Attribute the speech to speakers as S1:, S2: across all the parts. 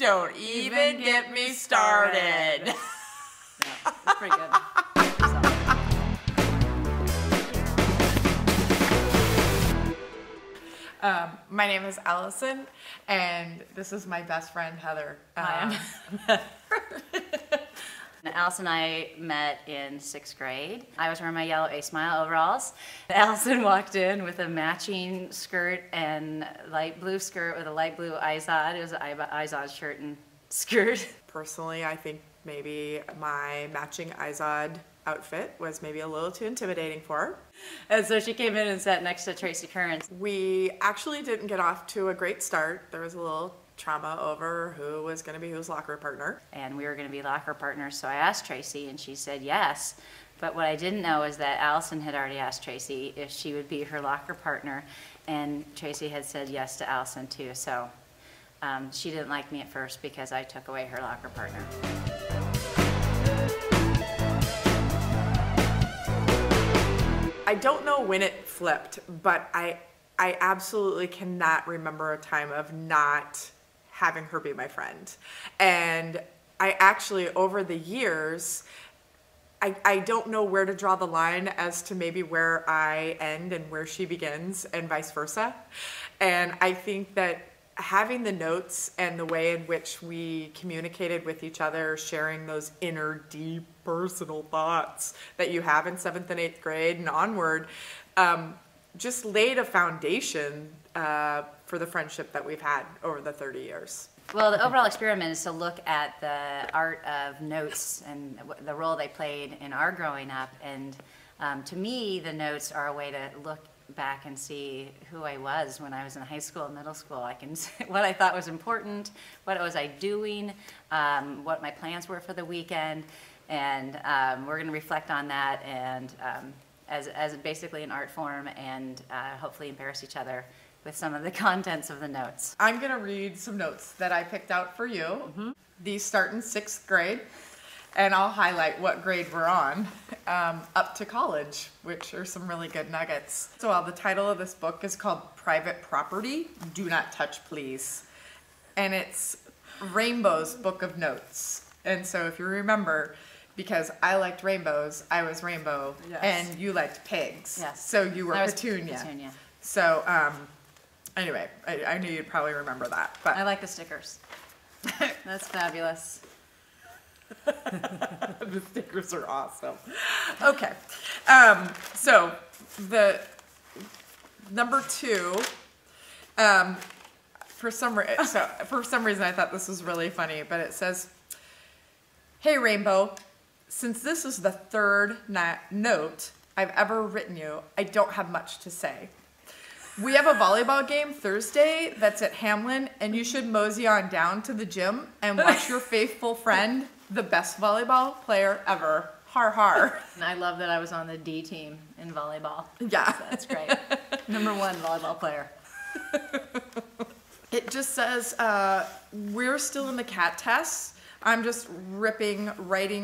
S1: don't even get me started.
S2: Yeah, it's pretty good.
S1: My name is Allison, and this is my best friend, Heather.
S2: Hi, I'm Allison and I met in 6th grade. I was wearing my yellow A Smile overalls. Allison walked in with a matching skirt and light blue skirt with a light blue Izod. It was an Izod shirt and skirt.
S1: Personally, I think maybe my matching Izod outfit was maybe a little too intimidating for her.
S2: And so she came in and sat next to Tracy Kearns.
S1: We actually didn't get off to a great start. There was a little trauma over who was going to be whose locker partner.
S2: And we were going to be locker partners, so I asked Tracy and she said yes. But what I didn't know is that Allison had already asked Tracy if she would be her locker partner, and Tracy had said yes to Allison too. So she didn't like me at first because I took away her locker partner.
S1: I don't know when it flipped, but I absolutely cannot remember a time of not having her be my friend. And I actually, over the years, I don't know where to draw the line as to maybe where I end and where she begins and vice versa. And I think that having the notes and the way in which we communicated with each other, sharing those inner, deep, personal thoughts that you have in 7th and 8th grade and onward, just laid a foundation for the friendship that we've had over the 30 years.
S2: Well, the overall experiment is to look at the art of notes and the role they played in our growing up. And to me, the notes are a way to look back and see who I was when I was in high school and middle school. I can see what I thought was important, what was I doing, what my plans were for the weekend, and we're going to reflect on that and as basically an art form, and hopefully embarrass each other with some of the contents of the notes.
S1: I'm going to read some notes that I picked out for you. Mm-hmm. These start in 6th grade, and I'll highlight what grade we're on, up to college, which are some really good nuggets. So the title of this book is called Private Property, Do Not Touch Please. And it's Rainbow's Book of Notes. And so if you remember, because I liked rainbows, I was Rainbow, yes. And you liked pigs.
S2: Yes.
S1: So you were
S2: Petunia.
S1: Petunia. So anyway, I knew you'd probably remember that. But
S2: I like the stickers. That's fabulous.
S1: The stickers are awesome. Okay, so the number 2, for some reason I thought this was really funny, but it says, "Hey Rainbow, since this is the 3rd note I've ever written you, I don't have much to say. We have a volleyball game Thursday that's at Hamlin, and you should mosey on down to the gym and watch your faithful friend, the best volleyball player ever. Har har."
S2: And I love that I was on the D team in volleyball.
S1: Yeah.
S2: So that's great. Number 1 volleyball player.
S1: It just says, we're still in the cat tests. I'm just writing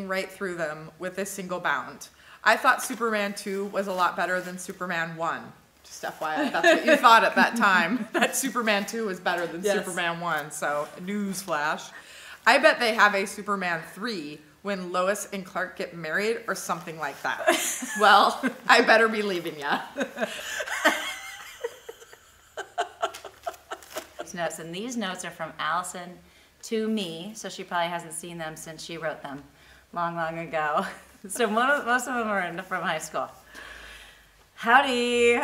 S1: right through them with a single bound. I thought Superman 2 was a lot better than Superman 1. Just FYI, that's what you thought at that time, that Superman 2 was better than yes. Superman 1, so newsflash. I bet they have a Superman 3 when Lois and Clark get married or something like that. Well, I better be leaving ya.
S2: These notes, and these notes are from Allison to me, so she probably hasn't seen them since she wrote them long, long ago. So most of them are from high school. Howdy.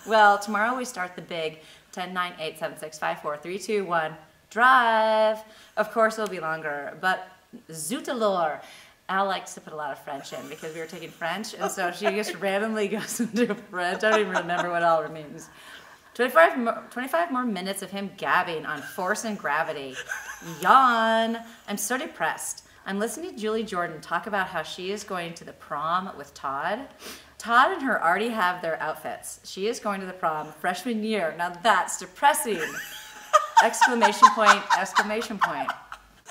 S2: Well, tomorrow we start the big 10, 9, 8, 7, 6, 5, 4, 3, 2, 1 drive. Of course it'll be longer, but zut alors. Al likes to put a lot of French in because we were taking French, and so she just randomly goes into French. I don't even remember what all it means. 25 more minutes of him gabbing on force and gravity. Yawn. I'm so depressed. I'm listening to Julie Jordan talk about how she is going to the prom with Todd. Todd and her already have their outfits. She is going to the prom freshman year. Now that's depressing. Exclamation point, exclamation point.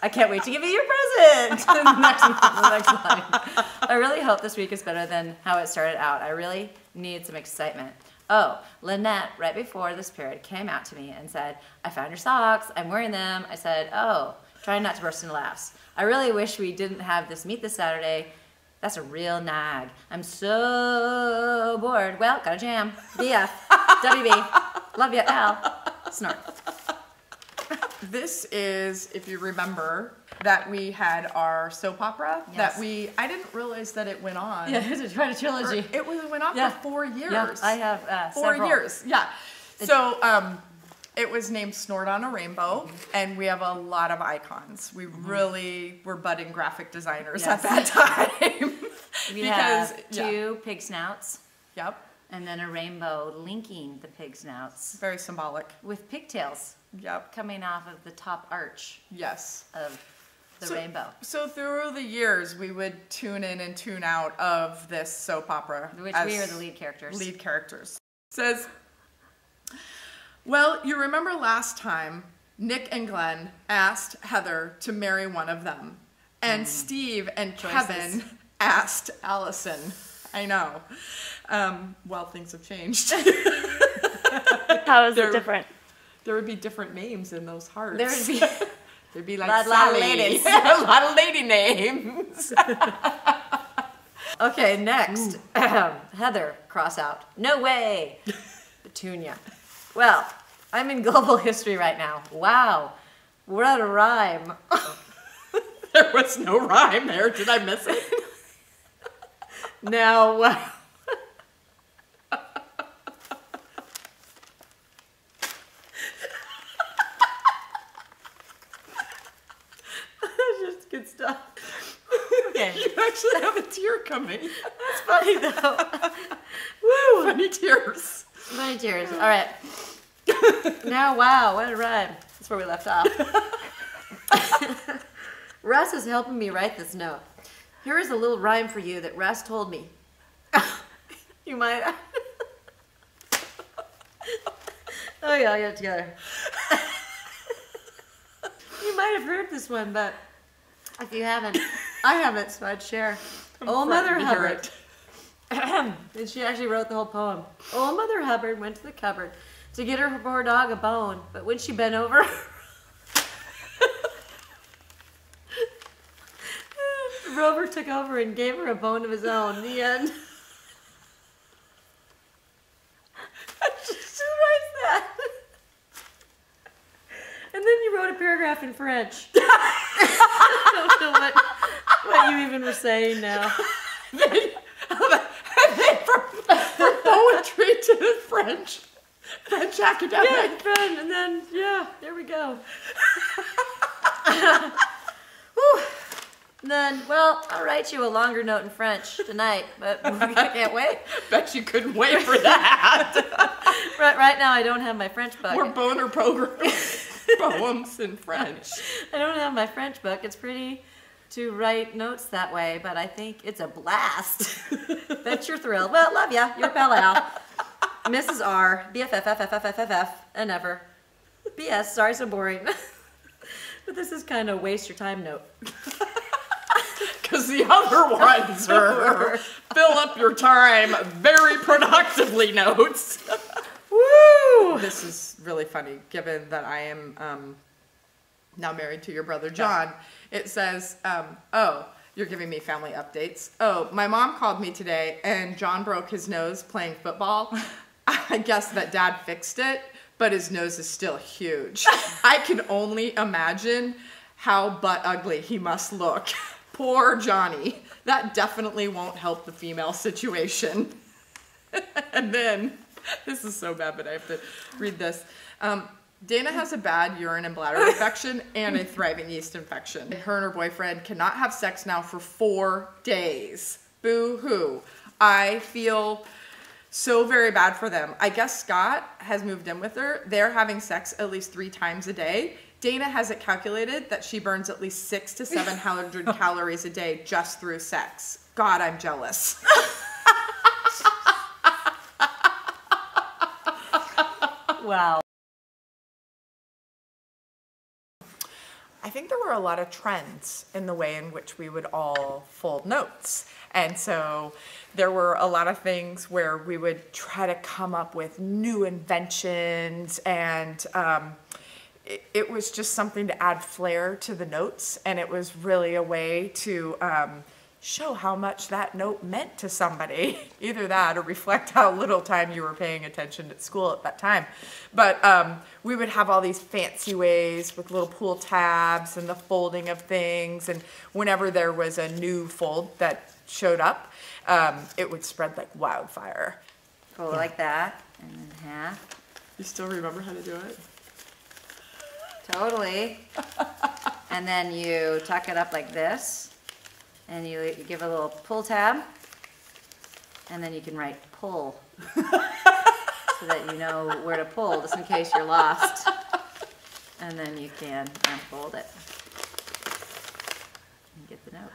S2: I can't wait to give you your present. the next line. I really hope this week is better than how it started out. I really need some excitement. Oh, Lynette, right before this period, came out to me and said, I found your socks. I'm wearing them. I said, oh, trying not to burst into laughs. I really wish we didn't have this meet this Saturday. That's a real nag. I'm so bored. Well, got a jam. BF. WB. Love you, Al. Snort.
S1: This is, if you remember, that we had our soap opera
S2: Yes.
S1: that I didn't realize that it went on.
S2: Yeah, it's quite a trilogy.
S1: It went on
S2: Yeah.
S1: for 4 years.
S2: Yeah, I have
S1: 4
S2: several.
S1: years. Yeah. So it was named Snort on a Rainbow, and we have a lot of icons. We really were budding graphic designers
S2: Yes.
S1: at that time.
S2: We have two pig snouts
S1: Yep.
S2: and then a rainbow linking the pig snouts
S1: Very symbolic.
S2: with pigtails
S1: Yep.
S2: coming off of the top arch
S1: Yes.
S2: of the rainbow.
S1: So through the years, we would tune in and tune out of this soap opera.
S2: Which
S1: as
S2: we are the lead characters.
S1: Lead characters. Says, well, you remember last time Nick and Glenn asked Heather to marry one of them, and Steve and
S2: Choices.
S1: Kevin asked Allison. I know. Well, things have changed.
S3: How is it different?
S1: There would be different names in those hearts.
S2: There would be
S1: There'd be like
S2: lot of
S1: Sally.
S2: ladies.
S1: A lot of lady names.
S2: Okay, next. Heather, cross out. No way. Petunia. Well, I'm in global history right now. Wow. What a rhyme.
S1: There was no rhyme there. Did I miss it?
S2: Now, wow. That's just good stuff. Okay.
S1: You actually have a tear coming.
S2: That's funny though.
S1: Woo! Funny tears.
S2: My tears. All right. Now, wow, what a rhyme. That's where we left off. Russ is helping me write this note. Here is a little rhyme for you that Russ told me. You might. Oh yeah, I'll get it together. You might have heard this one, but if you haven't, I haven't, so I'd share. Oh, Mother
S1: frightened to hear
S2: Hubbard. And she actually wrote the whole poem. Oh, Mother Hubbard went to the cupboard to get her poor dog a bone, but when she bent over, Rover took over and gave her a bone of his own. The end. Who writes that? And then you wrote a paragraph in French. I don't know what you even were saying now.
S1: From poetry to the French academic.
S2: Yeah, friend, and then, yeah, there we go. Whew. And then, well, I'll write you a longer note in French tonight, but I can't wait.
S1: Bet you couldn't wait for that.
S2: Right now, I don't have my French book.
S1: More boner program poems in French.
S2: I don't have my French book. It's pretty to write notes that way, but I think it's a blast. Bet you're thrilled. Well, love ya. Your pal Al. Mrs. R. BFFFFFFF, and ever. BS, sorry so boring. But this is kind of waste your time note.
S1: Because the other ones are fill up your time very productively notes. Woo! This is really funny, given that I am now married to your brother John. It says, oh, you're giving me family updates. Oh, my mom called me today and John broke his nose playing football. I guess that Dad fixed it, but his nose is still huge. I can only imagine how butt ugly he must look. Poor Johnny. That definitely won't help the female situation. And then, this is so bad, but I have to read this. Dana has a bad urine and bladder infection and a thriving yeast infection. Her and her boyfriend cannot have sex now for 4 days. Boo-hoo. I feel so very bad for them. I guess Scott has moved in with her. They're having sex at least 3 times a day. Dana has it calculated that she burns at least 600 to 700 calories a day just through sex. God, I'm jealous.
S2: Wow.
S1: I think there were a lot of trends in the way in which we would all fold notes. And so there were a lot of things where we would try to come up with new inventions, and it was just something to add flair to the notes, and it was really a way to show how much that note meant to somebody. Either that or reflect how little time you were paying attention at school at that time. But we would have all these fancy ways with little pull tabs and the folding of things, and whenever there was a new fold that showed up, it would spread like wildfire.
S2: Fold like that, and then half.
S1: You still remember how to do it?
S2: Totally. And then you tuck it up like this, and you give a little pull tab, and then you can write pull so that you know where to pull, just in case you're lost. And then you can unfold it and get the note.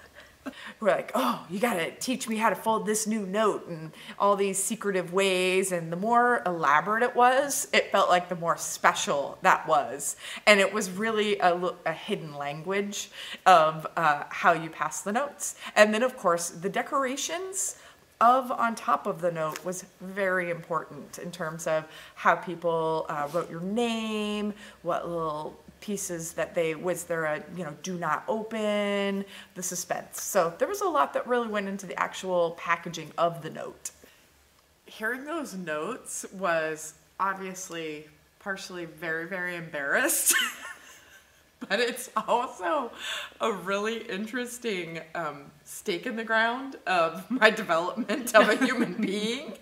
S1: We're like, oh, you gotta teach me how to fold this new note, and all these secretive ways. And the more elaborate it was, it felt like the more special that was. And it was really a hidden language of how you pass the notes. And then, of course, the decorations on top of the note was very important in terms of how people wrote your name, what little pieces that was there a, do not open, the suspense. So there was a lot that really went into the actual packaging of the note. Hearing those notes was obviously partially very, very embarrassed, but it's also a really interesting stake in the ground of my development of a human being.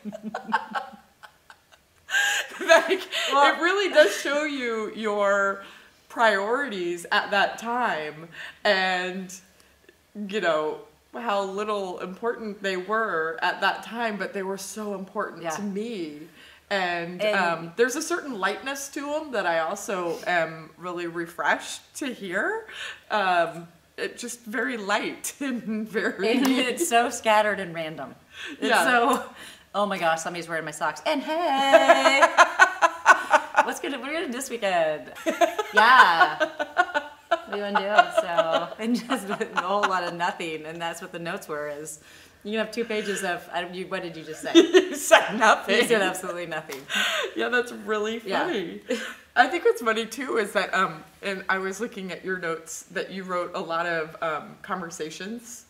S1: It really does show you your priorities at that time, and how little important they were at that time, but they were so important to me. And there's a certain lightness to them that I also am really refreshed to hear. It's just very light and very...
S2: It's so scattered and random. It's so... Oh my gosh, somebody's wearing my socks. And hey! What are you gonna do this weekend? Yeah. What do you want to do? So, and just a whole lot of nothing, and that's what the notes were. Is you can have 2 pages of. What did you just say?
S1: You said nothing.
S2: You said absolutely nothing.
S1: Yeah, that's really funny. Yeah. I think what's funny too is that, and I was looking at your notes that you wrote a lot of conversations.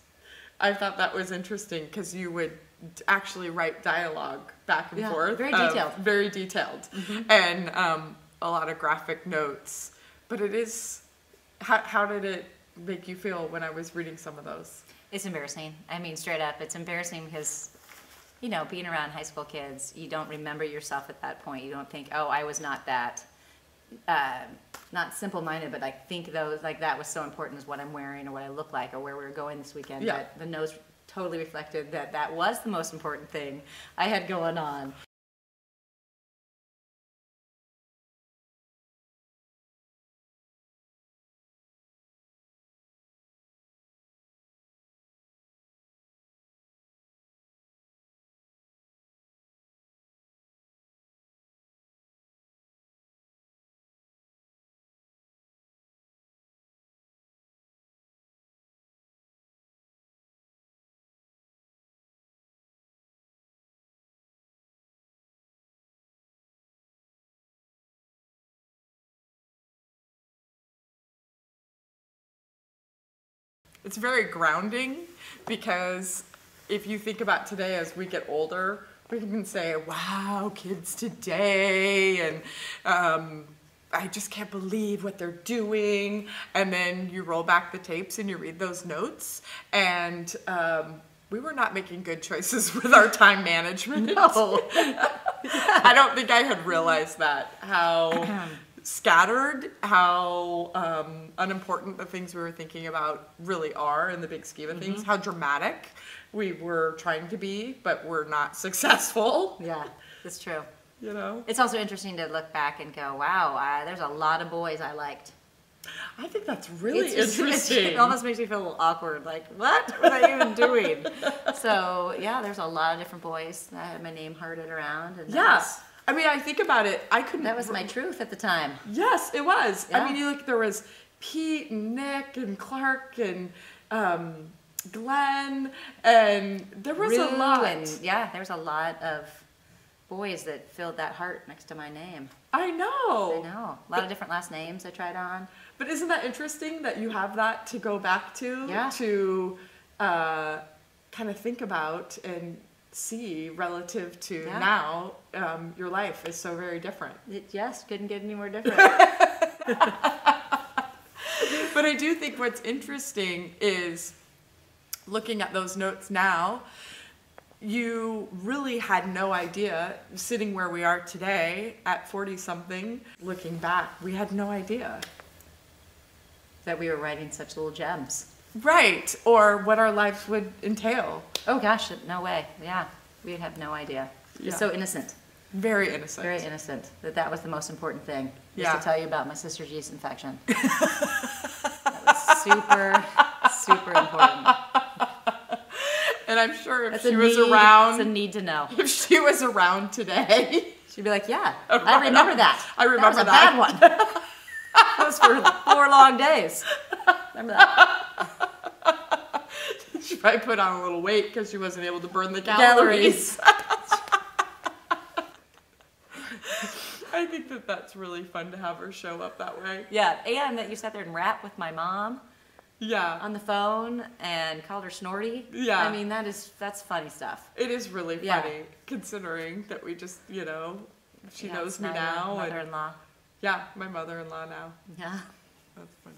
S1: I thought that was interesting because you would actually write dialogue back and forth.
S2: Very detailed.
S1: Very detailed. Mm-hmm. And a lot of graphic notes. But it is, how did it make you feel when I was reading some of those?
S2: It's embarrassing. I mean, straight up, it's embarrassing because, being around high school kids, you don't remember yourself at that point. You don't think, oh, I was not that, not simple-minded, but I think that was so important as what I'm wearing or what I look like or where we were going this weekend.
S1: Yeah.
S2: But the notes totally reflected that was the most important thing I had going on.
S1: It's very grounding because if you think about today as we get older, we can say, wow, kids today, and I just can't believe what they're doing. And then you roll back the tapes and you read those notes, and we were not making good choices with our time management.
S2: No.
S1: I don't think I had realized that, how scattered, how unimportant the things we were thinking about really are in the big scheme of things, how dramatic we were trying to be, but we're not successful.
S2: Yeah, that's true.
S1: It's
S2: also interesting to look back and go, wow, there's a lot of boys I liked.
S1: I think that's really interesting.
S2: It almost makes me feel a little awkward, like, what was I even doing? So, yeah, there's a lot of different boys that I had my name hearted around. And I
S1: mean, I think about it, I couldn't...
S2: That was my truth at the time.
S1: Yes, it was.
S2: Yeah.
S1: I mean, there was Pete and Nick and Clark and Glenn, and there was a
S2: Rue,
S1: lot.
S2: and yeah, there was a lot of boys that filled that heart next to my name.
S1: I know.
S2: I know. A lot of different last names I tried on.
S1: But isn't that interesting that you have that to go back to,
S2: Yeah.
S1: to kind of think about and see relative to
S2: Yeah.
S1: now? Your life is so very different.
S2: It just couldn't get any more different.
S1: But I do think what's interesting is looking at those notes now, you really had no idea, sitting where we are today at 40 something, looking back, we had no idea.
S2: That we were writing such little gems.
S1: Right, or what our lives would entail.
S2: Oh gosh, no way. Yeah, we'd have no idea.
S1: Yeah.
S2: It's so innocent.
S1: Very innocent.
S2: Very innocent. That was the most important thing.
S1: Yeah.
S2: Just to tell you about my sister's yeast infection. That was super, super important.
S1: And I'm sure if
S2: That's
S1: she
S2: a
S1: was
S2: need,
S1: around,
S2: It's a need to know.
S1: if she was around today,
S2: She'd be like, yeah,
S1: Right.
S2: I remember that.
S1: I remember
S2: that. Was a bad one. That was for 4 long days. Remember that?
S1: she probably put on a little weight because she wasn't able to burn the calories. I think that that's really fun to have her show up that way.
S2: Yeah, and that you sat there and rap with my mom
S1: Yeah,
S2: on the phone and called her Snorty.
S1: Yeah.
S2: I mean, that's funny stuff.
S1: it is really
S2: Yeah.
S1: funny considering that we just, she
S2: Yeah,
S1: knows
S2: it's
S1: me
S2: your
S1: now. And
S2: Mother-in-law.
S1: yeah, my mother-in-law now.
S2: Yeah.
S1: That's funny.